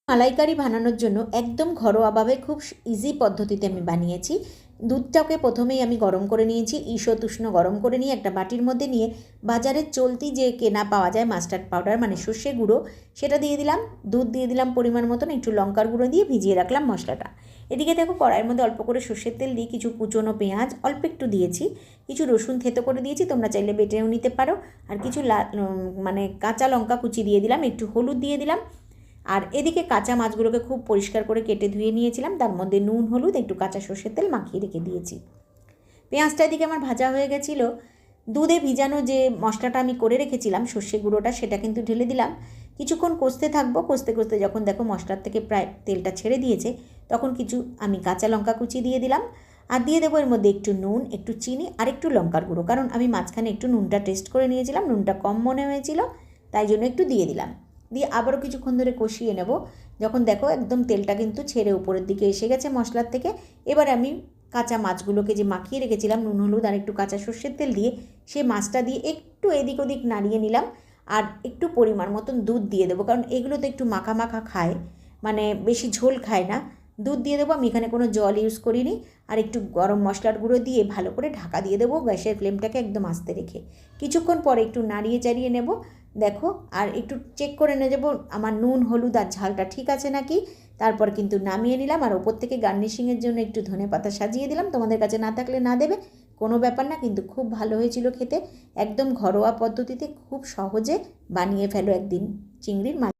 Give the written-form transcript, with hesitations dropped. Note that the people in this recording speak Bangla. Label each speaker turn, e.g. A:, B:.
A: মালাইকারি বানানোর জন্য একদম ঘরোয়াভাবে খুব ইজি পদ্ধতিতে আমি বানিয়েছি। দুধটাকে প্রথমেই আমি গরম করে নিয়েছি, ঈষৎ উষ্ণ গরম করে নিয়ে একটা বাটির মধ্যে নিয়ে বাজারে চলতি যে কেনা পাওয়া যায় মাস্টার্ড পাউডার মানে সর্ষে গুঁড়ো, সেটা দিয়ে দিলাম। দুধ দিয়ে দিলাম পরিমাণ মতন, একটু লঙ্কার গুঁড়ো দিয়ে ভিজিয়ে রাখলাম মশলাটা। এদিকে দেখো কড়াইয়ের মধ্যে অল্প করে সর্ষের তেল দিয়ে কিছু কুচনো পেঁয়াজ অল্প একটু দিয়েছি, কিছু রসুন থেতো করে দিয়েছি, তোমরা চাইলে বেটেও নিতে পারো, আর কিছু মানে কাঁচা লঙ্কা কুচি দিয়ে দিলাম, একটু হলুদ দিয়ে দিলাম। আর এদিকে কাঁচা মাছগুলোকে খুব পরিষ্কার করে কেটে ধুয়ে নিয়েছিলাম, তার মধ্যে নুন হলুদ একটু কাঁচা সর্ষের তেল মাখিয়ে রেখে দিয়েছি। পেঁয়াজটা এদিকে আমার ভাজা হয়ে গেছিলো। দুধে ভিজানো যে মশলাটা আমি করে রেখেছিলাম সর্ষে গুঁড়োটা, সেটা কিন্তু ঢেলে দিলাম। কিছুক্ষণ কষতে থাকবো, কষতে কষতে যখন দেখো মশলার থেকে প্রায় তেলটা ছেড়ে দিয়েছে, তখন কিছু আমি কাঁচা লঙ্কা কুচি দিয়ে দিলাম। আর দিয়ে দেবো এর মধ্যে একটু নুন, একটু চিনি আর একটু লঙ্কার গুঁড়ো, কারণ আমি মাঝখানে একটু নুনটা টেস্ট করে নিয়েছিলাম, নুনটা কম মনে হয়েছিল, তাই জন্য একটু দিয়ে দিলাম। দিয়ে আবারও কিছুক্ষণ ধরে কষিয়ে নেব। যখন দেখো একদম তেলটা কিন্তু ছেড়ে উপরের দিকে এসে গেছে মশলার থেকে, এবার আমি কাঁচা মাছগুলোকে যে মাখিয়ে রেখেছিলাম নুন হলুদ আর একটু কাঁচা সর্ষের তেল দিয়ে, সেই মাছটা দিয়ে একটু এদিক ওদিক নাড়িয়ে নিলাম। আর একটু পরিমাণ মতন দুধ দিয়ে দেবো, কারণ এগুলো তো একটু মাখা মাখা খায়, মানে বেশি ঝোল খায় না। দুধ দিয়ে দেবো, আমি এখানে কোনো জল ইউজ করিনি। আর একটু গরম মশলার গুঁড়ো দিয়ে ভালো করে ঢাকা দিয়ে দেবো, গ্যাসের ফ্লেমটাকে একদম আস্তে রেখে। কিছুক্ষণ পরে একটু নাড়িয়ে চাড়িয়ে নেব। দেখো আর একটু চেক করে নিয়ে যাবো আমার নুন হলুদ আর ঝালটা ঠিক আছে নাকি। তারপর কিন্তু নামিয়ে নিলাম, আর ওপর থেকে গার্নিশিংয়ের জন্য একটু ধনেপাতা সাজিয়ে দিলাম। তোমাদের কাছে না থাকলে না দেবে, কোনো ব্যাপার না, কিন্তু খুব ভালো হয়েছিল খেতে। একদম ঘরোয়া পদ্ধতিতে খুব সহজে বানিয়ে ফেলো একদিন চিংড়ির মাছ।